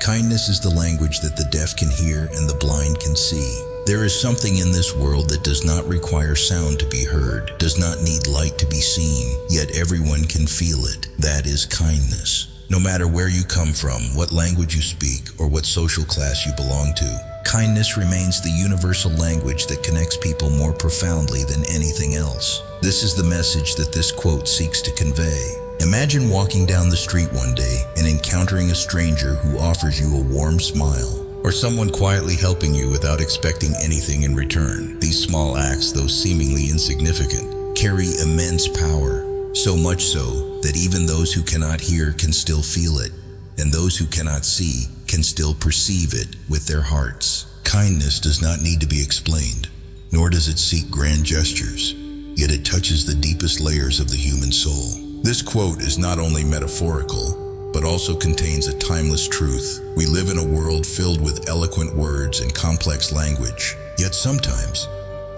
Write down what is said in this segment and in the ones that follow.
Kindness is the language that the deaf can hear and the blind can see. There is something in this world that does not require sound to be heard, does not need light to be seen, yet everyone can feel it. That is kindness. No matter where you come from, what language you speak, or what social class you belong to, kindness remains the universal language that connects people more profoundly than anything else. This is the message that this quote seeks to convey. Imagine walking down the street one day and encountering a stranger who offers you a warm smile, or someone quietly helping you without expecting anything in return. These small acts, though seemingly insignificant, carry immense power, so much so that even those who cannot hear can still feel it, and those who cannot see can still perceive it with their hearts. Kindness does not need to be explained, nor does it seek grand gestures, yet it touches the deepest layers of the human soul. This quote is not only metaphorical, but also contains a timeless truth. We live in a world filled with eloquent words and complex language, yet sometimes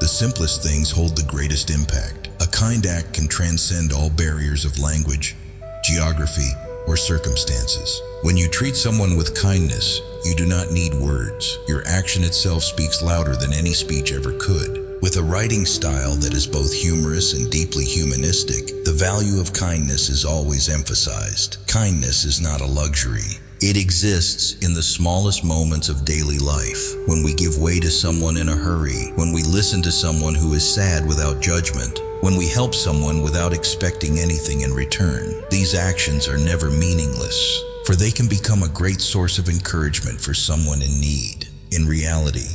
the simplest things hold the greatest impact. A kind act can transcend all barriers of language, geography, or circumstances. When you treat someone with kindness, you do not need words. Your action itself speaks louder than any speech ever could. With a writing style that is both humorous and deeply humanistic, the value of kindness is always emphasized. Kindness is not a luxury. It exists in the smallest moments of daily life, when we give way to someone in a hurry, when we listen to someone who is sad without judgment, when we help someone without expecting anything in return. These actions are never meaningless, for they can become a great source of encouragement for someone in need. In reality,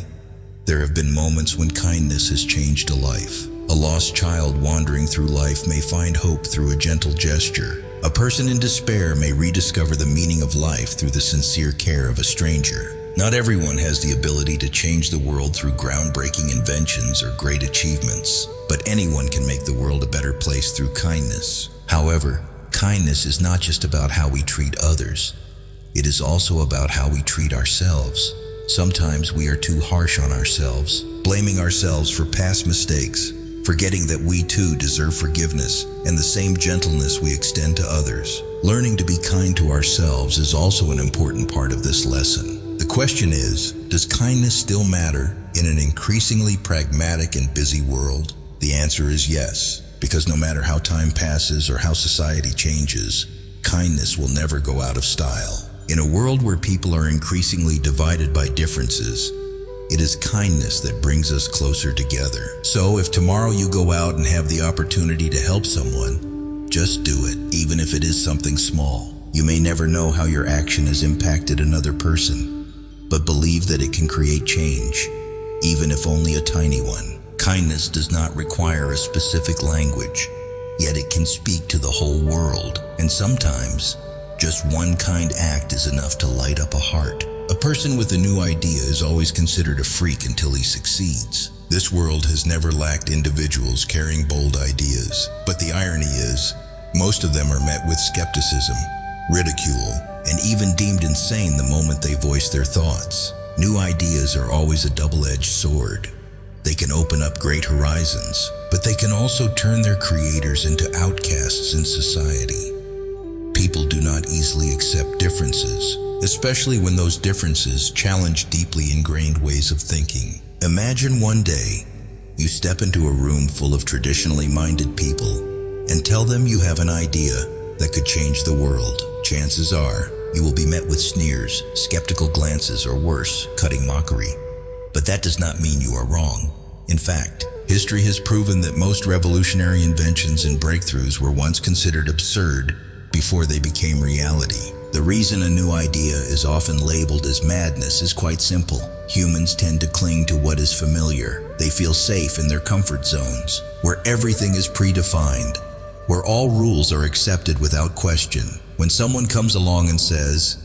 there have been moments when kindness has changed a life. A lost child wandering through life may find hope through a gentle gesture. A person in despair may rediscover the meaning of life through the sincere care of a stranger. Not everyone has the ability to change the world through groundbreaking inventions or great achievements, but anyone can make the world a better place through kindness. However, kindness is not just about how we treat others. It is also about how we treat ourselves. Sometimes we are too harsh on ourselves, blaming ourselves for past mistakes, forgetting that we too deserve forgiveness and the same gentleness we extend to others. Learning to be kind to ourselves is also an important part of this lesson. The question is, does kindness still matter in an increasingly pragmatic and busy world? The answer is yes, because no matter how time passes or how society changes, kindness will never go out of style. In a world where people are increasingly divided by differences, it is kindness that brings us closer together. So if tomorrow you go out and have the opportunity to help someone, just do it, even if it is something small. You may never know how your action has impacted another person, but believe that it can create change, even if only a tiny one. Kindness does not require a specific language, yet it can speak to the whole world, and sometimes just one kind act is enough to light up a heart. A person with a new idea is always considered a freak until he succeeds. This world has never lacked individuals carrying bold ideas, but the irony is, most of them are met with skepticism, ridicule, and even deemed insane the moment they voice their thoughts. New ideas are always a double-edged sword. They can open up great horizons, but they can also turn their creators into outcasts in society. People do not easily accept differences, especially when those differences challenge deeply ingrained ways of thinking. Imagine one day, you step into a room full of traditionally minded people and tell them you have an idea that could change the world. Chances are, you will be met with sneers, skeptical glances, or worse, cutting mockery. But that does not mean you are wrong. In fact, history has proven that most revolutionary inventions and breakthroughs were once considered absurd before they became reality. The reason a new idea is often labeled as madness is quite simple. Humans tend to cling to what is familiar. They feel safe in their comfort zones, where everything is predefined, where all rules are accepted without question. When someone comes along and says,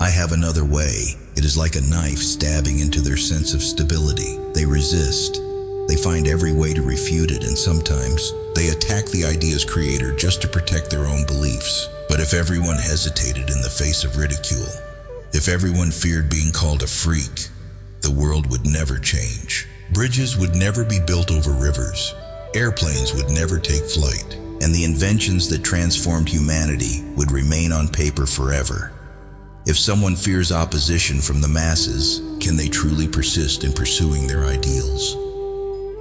"I have another way," it is like a knife stabbing into their sense of stability. They resist. They find every way to refute it, and sometimes they attack the idea's creator just to protect their own beliefs. But if everyone hesitated in the face of ridicule, if everyone feared being called a freak, the world would never change. Bridges would never be built over rivers. Airplanes would never take flight. And the inventions that transformed humanity would remain on paper forever. If someone fears opposition from the masses, can they truly persist in pursuing their ideals?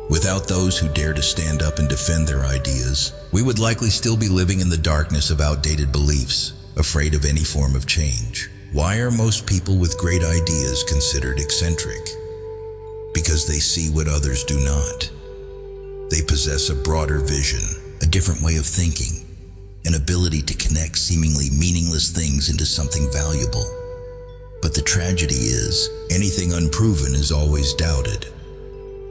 Without those who dare to stand up and defend their ideas, we would likely still be living in the darkness of outdated beliefs, afraid of any form of change. Why are most people with great ideas considered eccentric? Because they see what others do not. They possess a broader vision, a different way of thinking, an ability to connect seemingly meaningless things into something valuable. But the tragedy is, anything unproven is always doubted.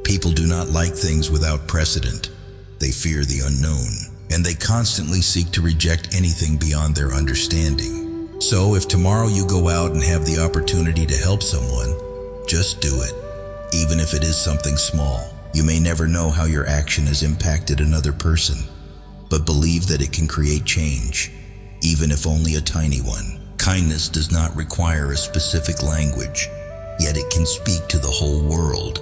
People do not like things without precedent. They fear the unknown, and they constantly seek to reject anything beyond their understanding. So if tomorrow you go out and have the opportunity to help someone, just do it, even if it is something small. You may never know how your action has impacted another person, but believe that it can create change, even if only a tiny one. Kindness does not require a specific language, yet it can speak to the whole world.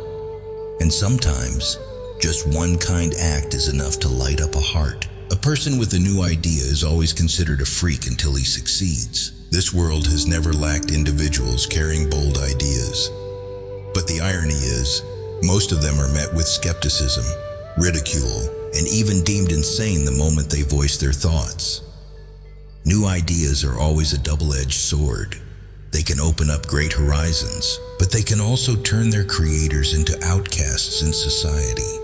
And sometimes, just one kind act is enough to light up a heart. A person with a new idea is always considered a freak until he succeeds. This world has never lacked individuals carrying bold ideas. But the irony is, most of them are met with skepticism, ridicule, and even deemed insane the moment they voice their thoughts. New ideas are always a double-edged sword. They can open up great horizons, but they can also turn their creators into outcasts in society.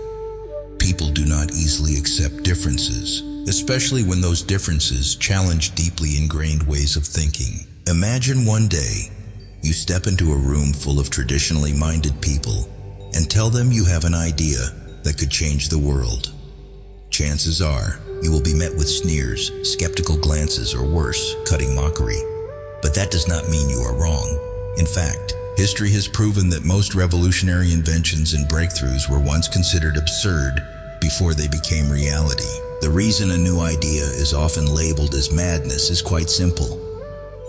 People do not easily accept differences, especially when those differences challenge deeply ingrained ways of thinking. Imagine one day, you step into a room full of traditionally minded people and tell them you have an idea that could change the world. Chances are, you will be met with sneers, skeptical glances, or worse, cutting mockery. But that does not mean you are wrong. In fact, history has proven that most revolutionary inventions and breakthroughs were once considered absurd before they became reality. The reason a new idea is often labeled as madness is quite simple.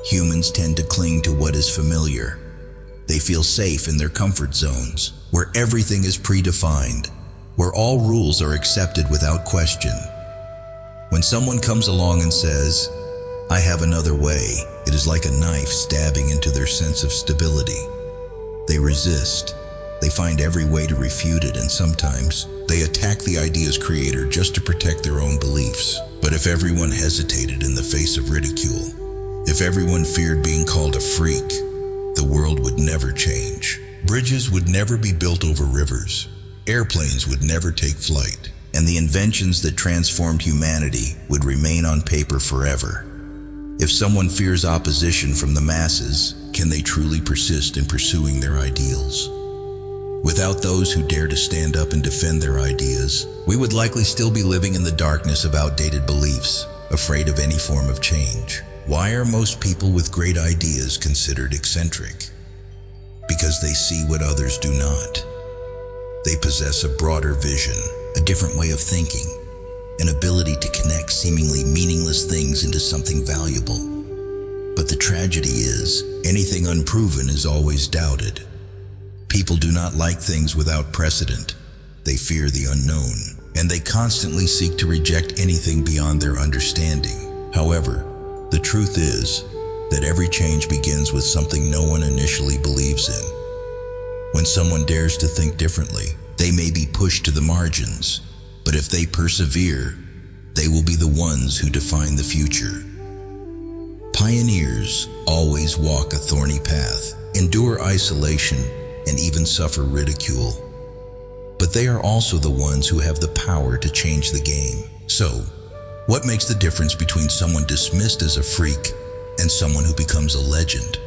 Humans tend to cling to what is familiar. They feel safe in their comfort zones, where everything is predefined, where all rules are accepted without question. When someone comes along and says, "I have another way," it is like a knife stabbing into their sense of stability. They resist. They find every way to refute it, and sometimes they attack the idea's creator just to protect their own beliefs. But if everyone hesitated in the face of ridicule, if everyone feared being called a freak, the world would never change. Bridges would never be built over rivers. Airplanes would never take flight. And the inventions that transformed humanity would remain on paper forever. If someone fears opposition from the masses, can they truly persist in pursuing their ideals? Without those who dare to stand up and defend their ideas, we would likely still be living in the darkness of outdated beliefs, afraid of any form of change. Why are most people with great ideas considered eccentric? Because they see what others do not. They possess a broader vision, a different way of thinking, an ability to connect seemingly meaningless things into something valuable. But the tragedy is, anything unproven is always doubted. People do not like things without precedent. They fear the unknown, and they constantly seek to reject anything beyond their understanding. However, the truth is that every change begins with something no one initially believes in. When someone dares to think differently, they may be pushed to the margins, but if they persevere, they will be the ones who define the future. Pioneers always walk a thorny path, endure isolation, and even suffer ridicule. But they are also the ones who have the power to change the game. So, what makes the difference between someone dismissed as a freak and someone who becomes a legend?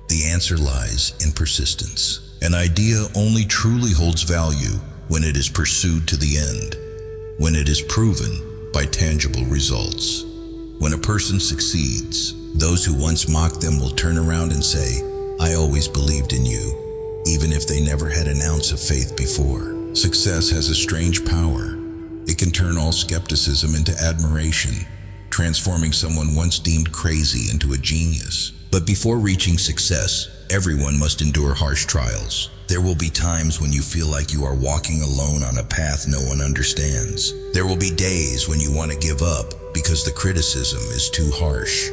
The answer lies in persistence. An idea only truly holds value when it is pursued to the end, when it is proven by tangible results. When a person succeeds, those who once mocked them will turn around and say, "I always believed in you," even if they never had an ounce of faith before. Success has a strange power. It can turn all skepticism into admiration, transforming someone once deemed crazy into a genius. But before reaching success, everyone must endure harsh trials. There will be times when you feel like you are walking alone on a path no one understands. There will be days when you want to give up because the criticism is too harsh.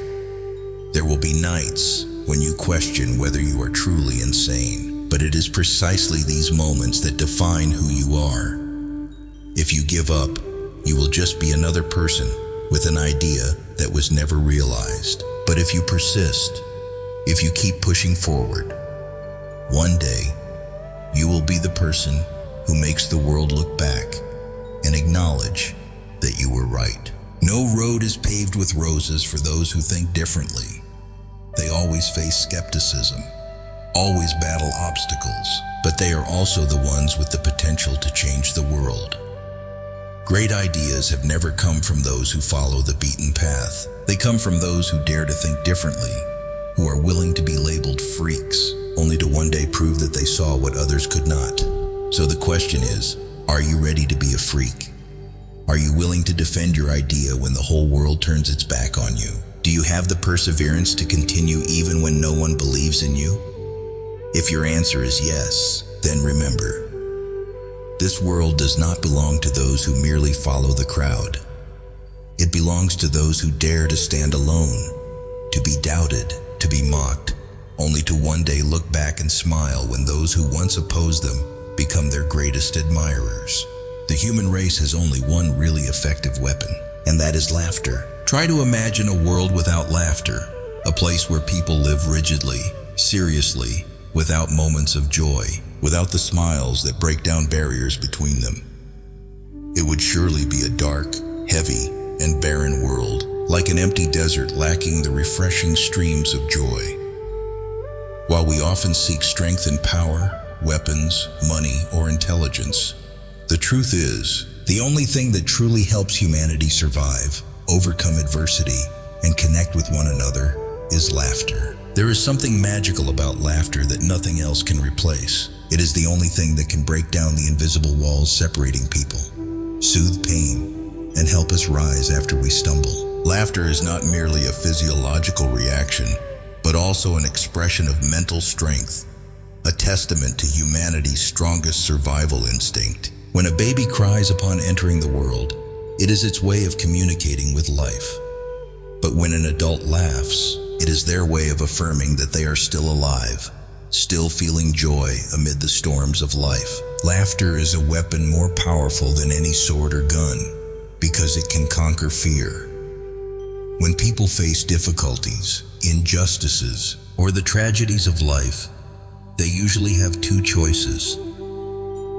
There will be nights when you question whether you are truly insane. But it is precisely these moments that define who you are. If you give up, you will just be another person with an idea that was never realized. But if you persist, if you keep pushing forward, one day you will be the person who makes the world look back and acknowledge that you were right. No road is paved with roses for those who think differently. They always face skepticism, always battle obstacles, but they are also the ones with the potential to change the world. Great ideas have never come from those who follow the beaten path. They come from those who dare to think differently, who are willing to be labeled freaks, only to one day prove that they saw what others could not. So the question is, are you ready to be a freak? Are you willing to defend your idea when the whole world turns its back on you? Do you have the perseverance to continue even when no one believes in you? If your answer is yes, then remember, this world does not belong to those who merely follow the crowd. It belongs to those who dare to stand alone, to be doubted, to be mocked, only to one day look back and smile when those who once opposed them become their greatest admirers. The human race has only one really effective weapon, and that is laughter. Try to imagine a world without laughter, a place where people live rigidly, seriously, without moments of joy, without the smiles that break down barriers between them. It would surely be a dark, heavy, and barren world, like an empty desert lacking the refreshing streams of joy. While we often seek strength in power, weapons, money, or intelligence, the truth is, the only thing that truly helps humanity survive, overcome adversity, and connect with one another is laughter. There is something magical about laughter that nothing else can replace. It is the only thing that can break down the invisible walls separating people, soothe pain, and help us rise after we stumble. Laughter is not merely a physiological reaction, but also an expression of mental strength, a testament to humanity's strongest survival instinct. When a baby cries upon entering the world, it is its way of communicating with life. But when an adult laughs, it is their way of affirming that they are still alive, still feeling joy amid the storms of life. Laughter is a weapon more powerful than any sword or gun, because it can conquer fear. When people face difficulties, injustices, or the tragedies of life, they usually have two choices.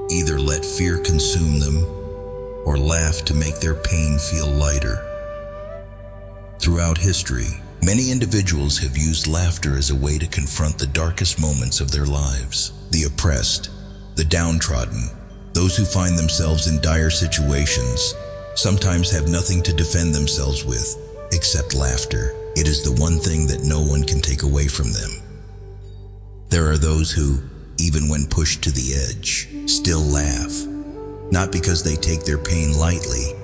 Either let fear consume them, or laugh to make their pain feel lighter. Throughout history, many individuals have used laughter as a way to confront the darkest moments of their lives. The oppressed, the downtrodden, those who find themselves in dire situations, sometimes have nothing to defend themselves with except laughter. It is the one thing that no one can take away from them. There are those who, even when pushed to the edge, still laugh, not because they take their pain lightly,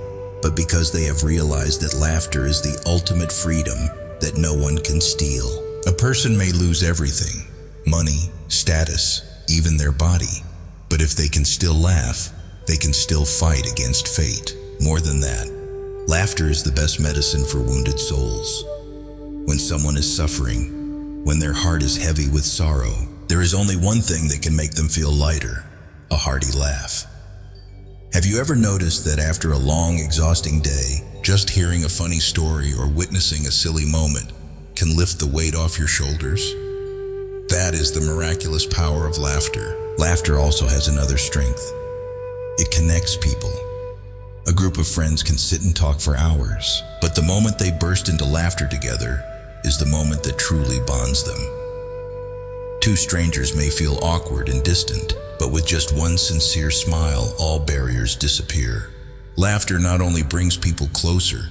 but because they have realized that laughter is the ultimate freedom that no one can steal. A person may lose everything, money, status, even their body, but if they can still laugh, they can still fight against fate. More than that, laughter is the best medicine for wounded souls. When someone is suffering, when their heart is heavy with sorrow, there is only one thing that can make them feel lighter: a hearty laugh. Have you ever noticed that after a long, exhausting day, just hearing a funny story or witnessing a silly moment can lift the weight off your shoulders? That is the miraculous power of laughter. Laughter also has another strength. It connects people. A group of friends can sit and talk for hours, but the moment they burst into laughter together is the moment that truly bonds them. Two strangers may feel awkward and distant, but with just one sincere smile, all barriers disappear. Laughter not only brings people closer,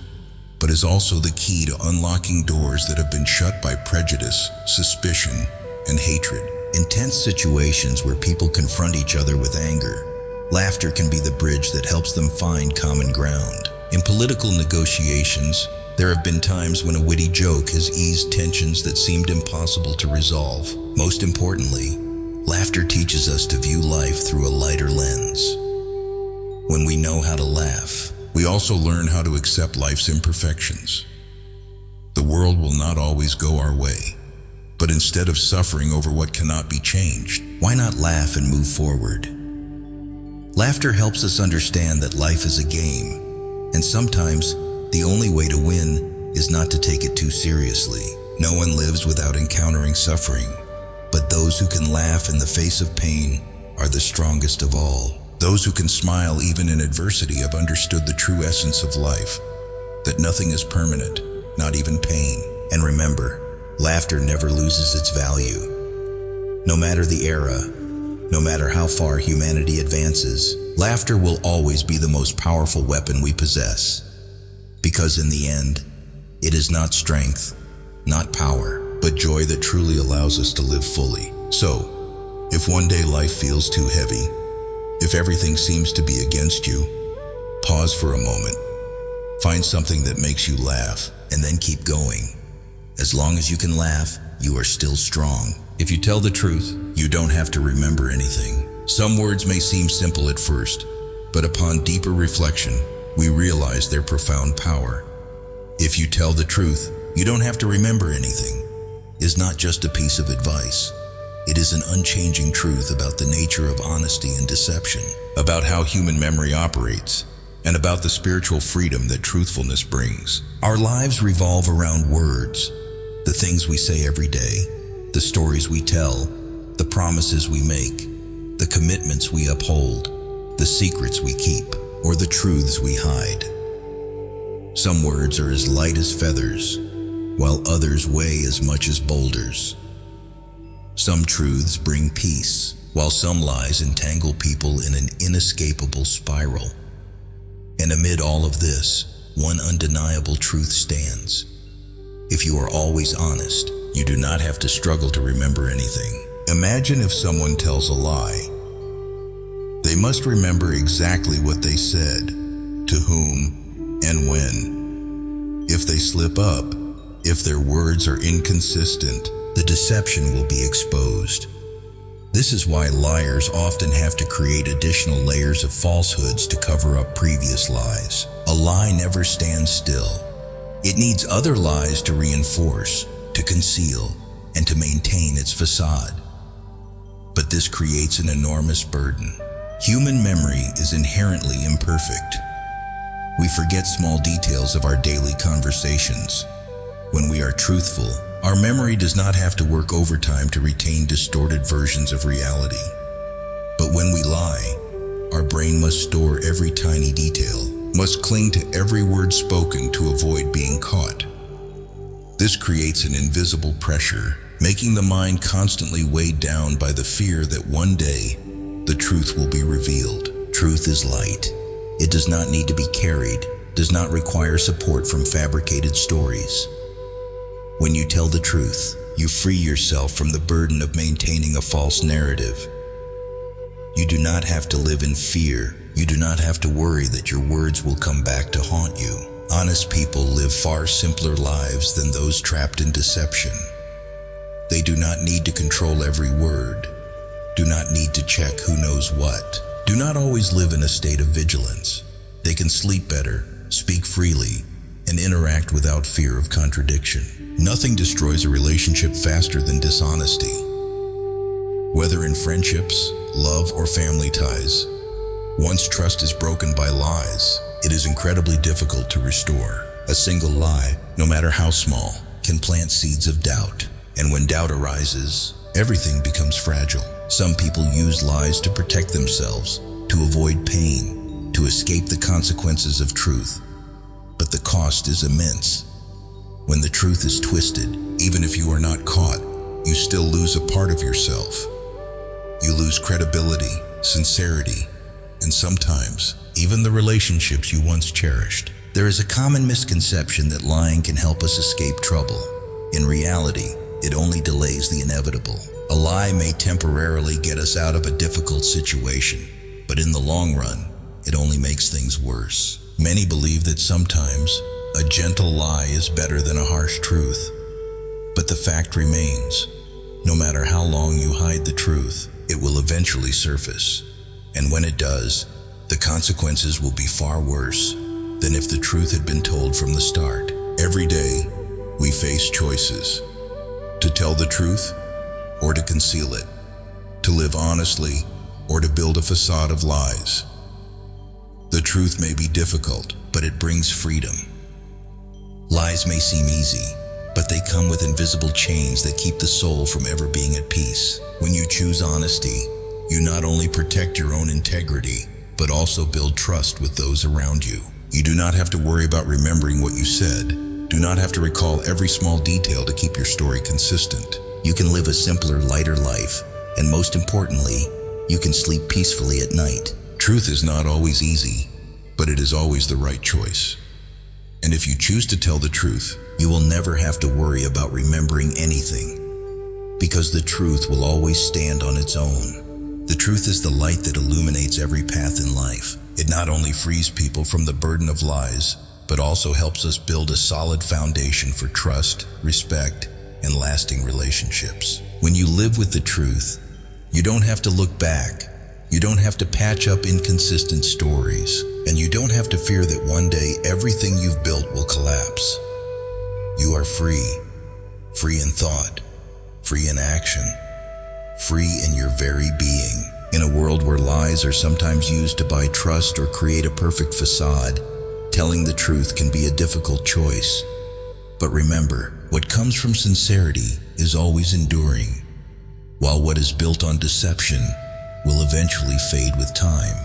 but is also the key to unlocking doors that have been shut by prejudice, suspicion, and hatred. In tense situations where people confront each other with anger, laughter can be the bridge that helps them find common ground. In political negotiations, there have been times when a witty joke has eased tensions that seemed impossible to resolve. Most importantly, laughter teaches us to view life through a lighter lens. When we know how to laugh, we also learn how to accept life's imperfections. The world will not always go our way, But instead of suffering over what cannot be changed, why not laugh and move forward? Laughter helps us understand that life is a game, and sometimes the only way to win is not to take it too seriously. No one lives without encountering suffering, but those who can laugh in the face of pain are the strongest of all. Those who can smile even in adversity have understood the true essence of life, that nothing is permanent, not even pain. And remember, laughter never loses its value. No matter the era, no matter how far humanity advances, laughter will always be the most powerful weapon we possess. Because in the end, it is not strength, not power, but joy that truly allows us to live fully. So, if one day life feels too heavy, if everything seems to be against you, pause for a moment. Find something that makes you laugh, and then keep going. As long as you can laugh, you are still strong. If you tell the truth, you don't have to remember anything. Some words may seem simple at first, but upon deeper reflection, we realize their profound power. If you tell the truth, you don't have to remember anything is not just a piece of advice. It is an unchanging truth about the nature of honesty and deception, about how human memory operates, and about the spiritual freedom that truthfulness brings. Our lives revolve around words, the things we say every day, the stories we tell, the promises we make, the commitments we uphold, the secrets we keep, or the truths we hide. Some words are as light as feathers, while others weigh as much as boulders. Some truths bring peace, while some lies entangle people in an inescapable spiral. And amid all of this, one undeniable truth stands. If you are always honest, you do not have to struggle to remember anything. Imagine if someone tells a lie. They must remember exactly what they said, to whom, and when. If they slip up, if their words are inconsistent, the deception will be exposed. This is why liars often have to create additional layers of falsehoods to cover up previous lies. A lie never stands still. It needs other lies to reinforce, to conceal, and to maintain its facade. But this creates an enormous burden. Human memory is inherently imperfect. We forget small details of our daily conversations. When we are truthful, our memory does not have to work overtime to retain distorted versions of reality. But when we lie, our brain must store every tiny detail, must cling to every word spoken to avoid being caught. This creates an invisible pressure, making the mind constantly weighed down by the fear that one day, the truth will be revealed. Truth is light. It does not need to be carried, does not require support from fabricated stories. When you tell the truth, you free yourself from the burden of maintaining a false narrative. You do not have to live in fear. You do not have to worry that your words will come back to haunt you. Honest people live far simpler lives than those trapped in deception. They do not need to control every word, do not need to check who knows what, do not always live in a state of vigilance. They can sleep better, speak freely, and interact without fear of contradiction. Nothing destroys a relationship faster than dishonesty. Whether in friendships, love, or family ties, once trust is broken by lies, it is incredibly difficult to restore. A single lie, no matter how small, can plant seeds of doubt. And when doubt arises, everything becomes fragile. Some people use lies to protect themselves, to avoid pain, to escape the consequences of truth. But the cost is immense. When the truth is twisted, even if you are not caught, you still lose a part of yourself. You lose credibility, sincerity, and sometimes even the relationships you once cherished. There is a common misconception that lying can help us escape trouble. In reality, it only delays the inevitable. A lie may temporarily get us out of a difficult situation, but in the long run, it only makes things worse. Many believe that sometimes a gentle lie is better than a harsh truth. But the fact remains, no matter how long you hide the truth, it will eventually surface. And when it does, the consequences will be far worse than if the truth had been told from the start. Every day, we face choices. To tell the truth or to conceal it? To live honestly or to build a facade of lies? The truth may be difficult, but it brings freedom. Lies may seem easy, but they come with invisible chains that keep the soul from ever being at peace. When you choose honesty, you not only protect your own integrity, but also build trust with those around you. You do not have to worry about remembering what you said. Do not have to recall every small detail to keep your story consistent. You can live a simpler, lighter life, and most importantly, you can sleep peacefully at night. Truth is not always easy, but it is always the right choice. And if you choose to tell the truth, you will never have to worry about remembering anything, because the truth will always stand on its own. The truth is the light that illuminates every path in life. It not only frees people from the burden of lies, but also helps us build a solid foundation for trust, respect, and lasting relationships. When you live with the truth, you don't have to look back. You don't have to patch up inconsistent stories, and you don't have to fear that one day everything you've built will collapse. You are free. Free in thought, free in action, free in your very being. In a world where lies are sometimes used to buy trust or create a perfect facade, telling the truth can be a difficult choice. But remember, what comes from sincerity is always enduring, while what is built on deception will eventually fade with time.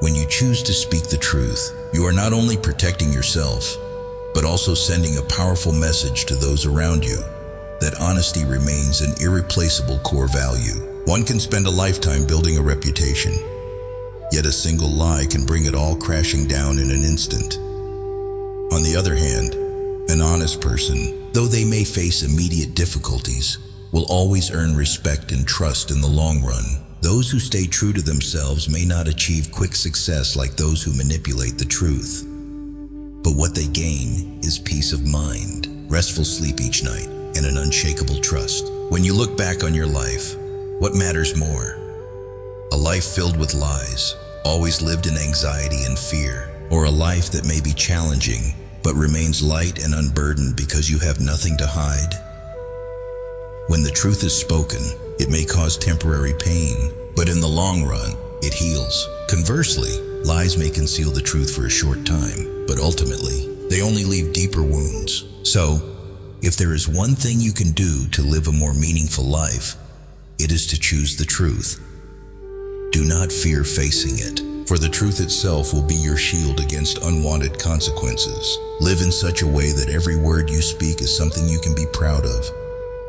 When you choose to speak the truth, you are not only protecting yourself, but also sending a powerful message to those around you that honesty remains an irreplaceable core value. One can spend a lifetime building a reputation, yet a single lie can bring it all crashing down in an instant. On the other hand, an honest person, though they may face immediate difficulties, will always earn respect and trust in the long run. Those who stay true to themselves may not achieve quick success like those who manipulate the truth. But what they gain is peace of mind, restful sleep each night, and an unshakable trust. When you look back on your life, what matters more? A life filled with lies, always lived in anxiety and fear, or a life that may be challenging, but remains light and unburdened because you have nothing to hide? When the truth is spoken, it may cause temporary pain, but in the long run, it heals. Conversely, lies may conceal the truth for a short time, but ultimately, they only leave deeper wounds. So, if there is one thing you can do to live a more meaningful life, it is to choose the truth. Do not fear facing it, for the truth itself will be your shield against unwanted consequences. Live in such a way that every word you speak is something you can be proud of,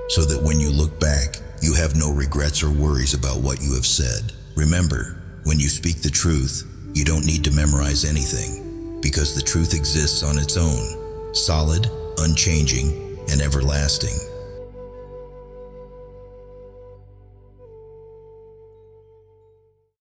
so that when you look back, you have no regrets or worries about what you have said. Remember, when you speak the truth, you don't need to memorize anything, because the truth exists on its own, solid, unchanging, and everlasting.